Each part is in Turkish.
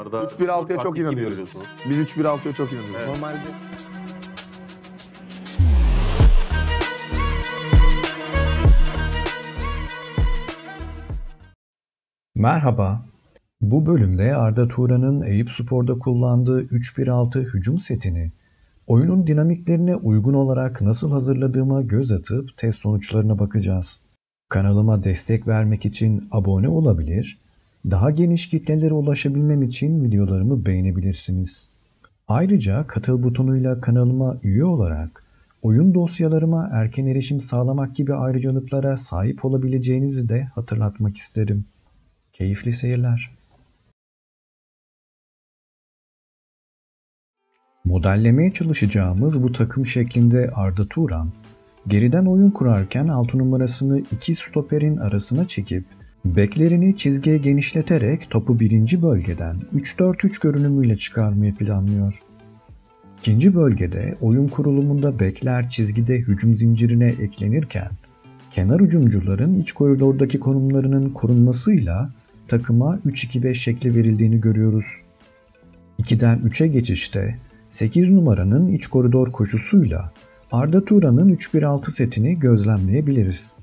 Arda 3-1-6'ya çok 4-2-2 inanıyoruz. diyorsunuz. Biz 3-1-6'ya çok inanıyoruz. Evet. Normalde Merhaba. Bu bölümde Arda Turan'ın Eyüpspor'da kullandığı 3-1-6 hücum setini oyunun dinamiklerine uygun olarak nasıl hazırladığıma göz atıp test sonuçlarına bakacağız. Kanalıma destek vermek için abone olabilir, daha geniş kitlelere ulaşabilmem için videolarımı beğenebilirsiniz. Ayrıca katıl butonuyla kanalıma üye olarak oyun dosyalarıma erken erişim sağlamak gibi ayrıcalıklara sahip olabileceğinizi de hatırlatmak isterim. Keyifli seyirler. Modellemeye çalışacağımız bu takım şeklinde Arda Turan, geriden oyun kurarken 6 numarasını iki stoperin arasına çekip, beklerini çizgiye genişleterek topu birinci bölgeden 3-4-3 görünümüyle çıkarmayı planlıyor. İkinci bölgede oyun kurulumunda bekler çizgide hücum zincirine eklenirken, kenar hücumcuların iç koridordaki konumlarının korunmasıyla takıma 3-2-5 şekli verildiğini görüyoruz. 2'den 3'e geçişte 8 numaranın iç koridor koşusuyla Arda Turan'ın 3-1-6 setini gözlemleyebiliriz.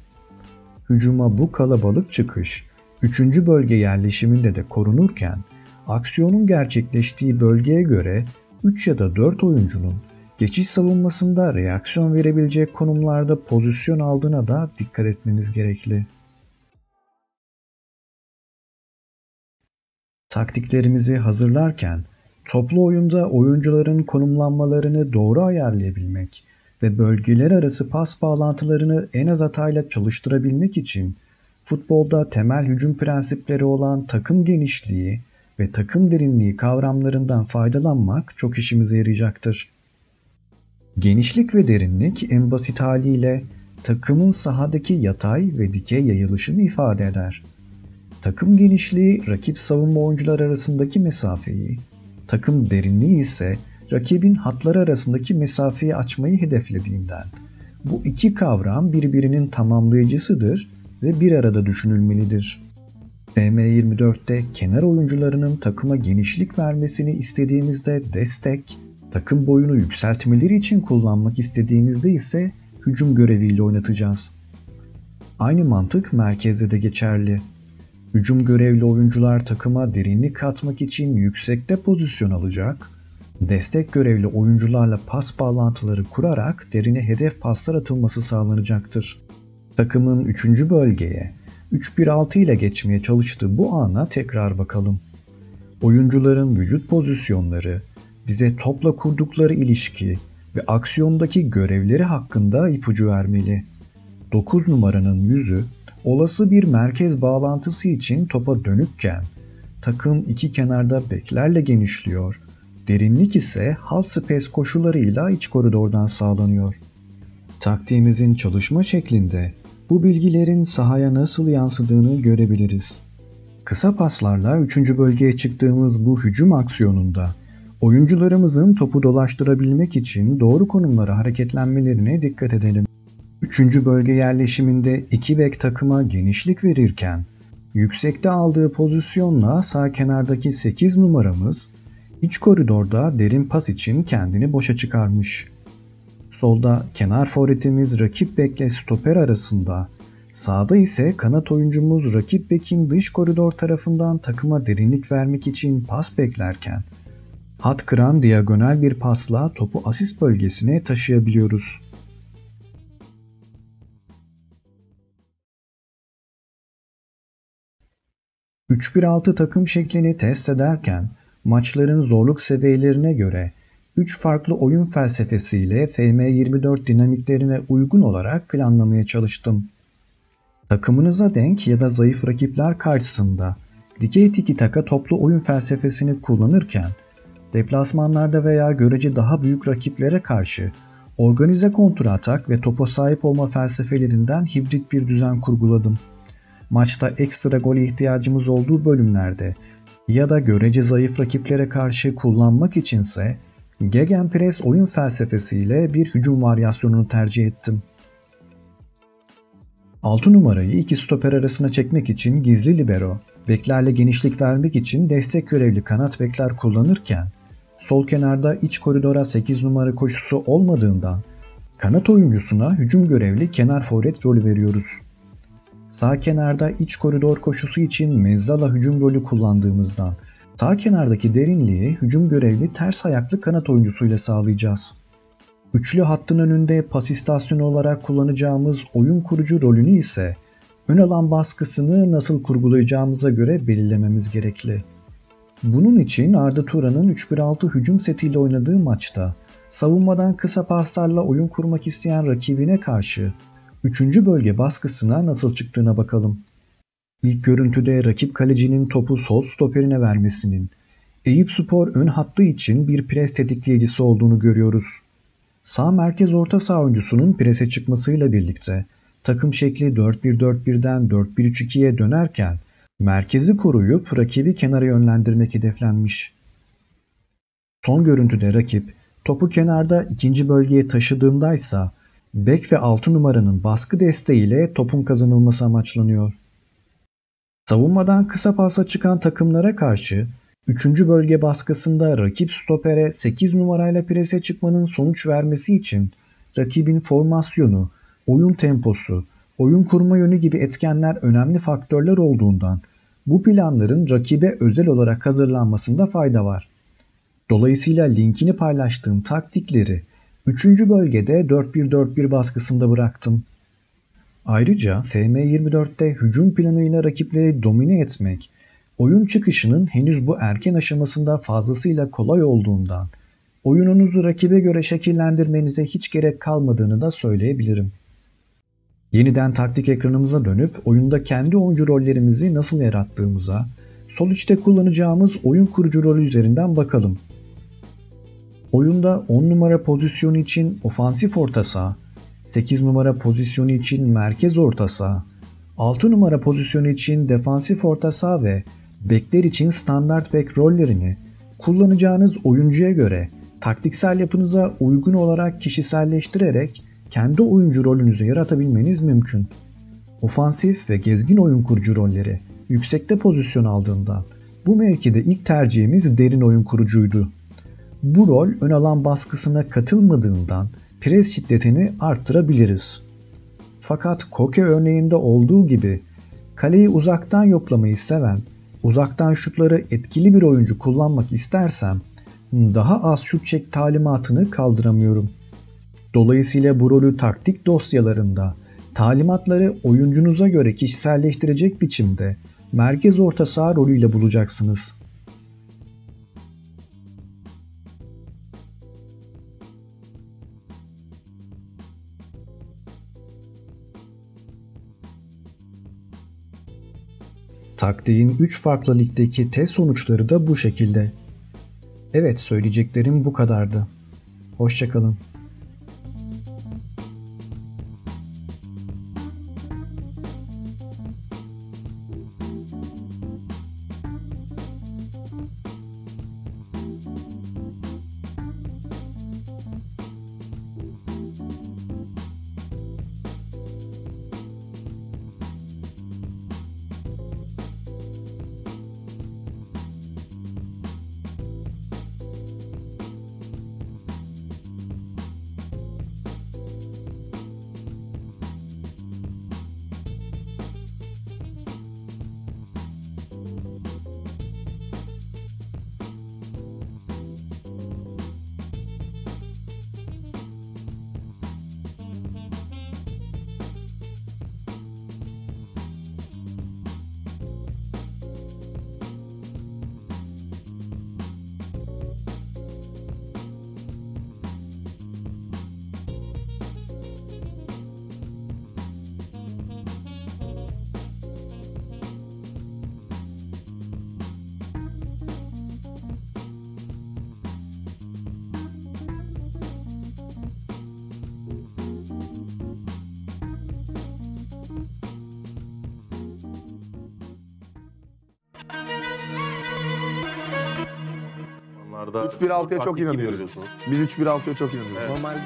Hücuma bu kalabalık çıkış 3. bölge yerleşiminde de korunurken aksiyonun gerçekleştiği bölgeye göre 3 ya da 4 oyuncunun geçiş savunmasında reaksiyon verebilecek konumlarda pozisyon aldığına da dikkat etmemiz gerekli. Taktiklerimizi hazırlarken toplu oyunda oyuncuların konumlanmalarını doğru ayarlayabilmek ve bölgeler arası pas bağlantılarını en az hatayla çalıştırabilmek için futbolda temel hücum prensipleri olan takım genişliği ve takım derinliği kavramlarından faydalanmak çok işimize yarayacaktır. Genişlik ve derinlik en basit haliyle takımın sahadaki yatay ve dikey yayılışını ifade eder. Takım genişliği rakip savunma oyuncular arasındaki mesafeyi, takım derinliği ise rakibin hatları arasındaki mesafeyi açmayı hedeflediğinden bu iki kavram birbirinin tamamlayıcısıdır ve bir arada düşünülmelidir. FM24'te kenar oyuncularının takıma genişlik vermesini istediğimizde destek, takım boyunu yükseltmeleri için kullanmak istediğimizde ise hücum göreviyle oynatacağız. Aynı mantık merkezde de geçerli. Hücum görevli oyuncular takıma derinlik katmak için yüksekte pozisyon alacak, destek görevli oyuncularla pas bağlantıları kurarak derine hedef paslar atılması sağlanacaktır. Takımın 3. bölgeye 3-1-6 ile geçmeye çalıştığı bu ana tekrar bakalım. Oyuncuların vücut pozisyonları bize topla kurdukları ilişki ve aksiyondaki görevleri hakkında ipucu vermeli. 9 numaranın yüzü olası bir merkez bağlantısı için topa dönükken takım iki kenarda beklerle genişliyor, derinlik ise half space koşullarıyla iç koridordan sağlanıyor. Taktiğimizin çalışma şeklinde bu bilgilerin sahaya nasıl yansıdığını görebiliriz. Kısa paslarla 3. bölgeye çıktığımız bu hücum aksiyonunda oyuncularımızın topu dolaştırabilmek için doğru konumlara hareketlenmelerine dikkat edelim. 3. bölge yerleşiminde iki bek takıma genişlik verirken yüksekte aldığı pozisyonla sağ kenardaki 8 numaramız iç koridorda derin pas için kendini boşa çıkarmış. Solda kenar forvetimiz rakip bekle stoper arasında, sağda ise kanat oyuncumuz rakip bekin dış koridor tarafından takıma derinlik vermek için pas beklerken hat kıran diagonal bir pasla topu asist bölgesine taşıyabiliyoruz. ...3-1-6 takım şeklini test ederken maçların zorluk seviyelerine göre 3 farklı oyun felsefesiyle FM24 dinamiklerine uygun olarak planlamaya çalıştım. Takımınıza denk ya da zayıf rakipler karşısında dikey tiki taka toplu oyun felsefesini kullanırken deplasmanlarda veya görece daha büyük rakiplere karşı organize kontratak ve topa sahip olma felsefelerinden hibrit bir düzen kurguladım. Maçta ekstra gole ihtiyacımız olduğu bölümlerde ya da görece zayıf rakiplere karşı kullanmak içinse gegenpress oyun felsefesiyle bir hücum varyasyonunu tercih ettim. 6 numarayı iki stoper arasına çekmek için gizli libero, beklerle genişlik vermek için destek görevli kanat bekler kullanırken, sol kenarda iç koridora 8 numara koşusu olmadığından kanat oyuncusuna hücum görevli kenar forvet rolü veriyoruz. Sağ kenarda iç koridor koşusu için mezzala hücum rolü kullandığımızdan sağ kenardaki derinliği hücum görevli ters ayaklı kanat oyuncusuyla sağlayacağız. Üçlü hattın önünde pas istasyonu olarak kullanacağımız oyun kurucu rolünü ise ön alan baskısını nasıl kurgulayacağımıza göre belirlememiz gerekli. Bunun için Arda Turan'ın 3-1-6 hücum setiyle oynadığı maçta savunmadan kısa paslarla oyun kurmak isteyen rakibine karşı 3. bölge baskısına nasıl çıktığına bakalım. İlk görüntüde rakip kalecinin topu sol stoperine vermesinin Eyüpspor ön hattı için bir pres tetikleyicisi olduğunu görüyoruz. Sağ merkez orta saha oyuncusunun prese çıkmasıyla birlikte takım şekli 4-1-4-1'den 4-1-3-2'ye dönerken merkezi koruyup rakibi kenara yönlendirmek hedeflenmiş. Son görüntüde rakip topu kenarda ikinci bölgeye taşıdığındaysa bek ve 6 numaranın baskı desteğiyle topun kazanılması amaçlanıyor. Savunmadan kısa pasla çıkan takımlara karşı 3. bölge baskısında rakip stopere 8 numarayla prese çıkmanın sonuç vermesi için rakibin formasyonu, oyun temposu, oyun kurma yönü gibi etkenler önemli faktörler olduğundan bu planların rakibe özel olarak hazırlanmasında fayda var. Dolayısıyla linkini paylaştığım taktikleri 3. bölgede 4-1-4-1 baskısında bıraktım. Ayrıca FM24'te hücum planıyla rakipleri domine etmek, oyun çıkışının henüz bu erken aşamasında fazlasıyla kolay olduğundan oyununuzu rakibe göre şekillendirmenize hiç gerek kalmadığını da söyleyebilirim. Yeniden taktik ekranımıza dönüp oyunda kendi oyuncu rollerimizi nasıl yarattığımıza, sol içte kullanacağımız oyun kurucu rolü üzerinden bakalım. Oyunda 10 numara pozisyonu için ofansif orta saha, 8 numara pozisyonu için merkez orta saha, 6 numara pozisyonu için defansif orta saha ve bekler için standart bek rollerini kullanacağınız oyuncuya göre taktiksel yapınıza uygun olarak kişiselleştirerek kendi oyuncu rolünüzü yaratabilmeniz mümkün. Ofansif ve gezgin oyun kurucu rolleri yüksekte pozisyon aldığından bu mevkide ilk tercihimiz derin oyun kurucuydu. Bu rol ön alan baskısına katılmadığından pres şiddetini arttırabiliriz. Fakat Koke örneğinde olduğu gibi kaleyi uzaktan yoklamayı seven, uzaktan şutları etkili bir oyuncu kullanmak istersem daha az şut çek talimatını kaldıramıyorum. Dolayısıyla bu rolü taktik dosyalarında talimatları oyuncunuza göre kişiselleştirecek biçimde merkez orta saha rolüyle bulacaksınız. Taktiğin 3 farklı ligdeki test sonuçları da bu şekilde. Evet, söyleyeceklerim bu kadardı. Hoşça kalın. Onlarda 3-1-6'ya çok taktik gibi inanıyoruz. diyorsunuz. Biz 3-1-6'ya çok inanıyoruz. Evet. Normalde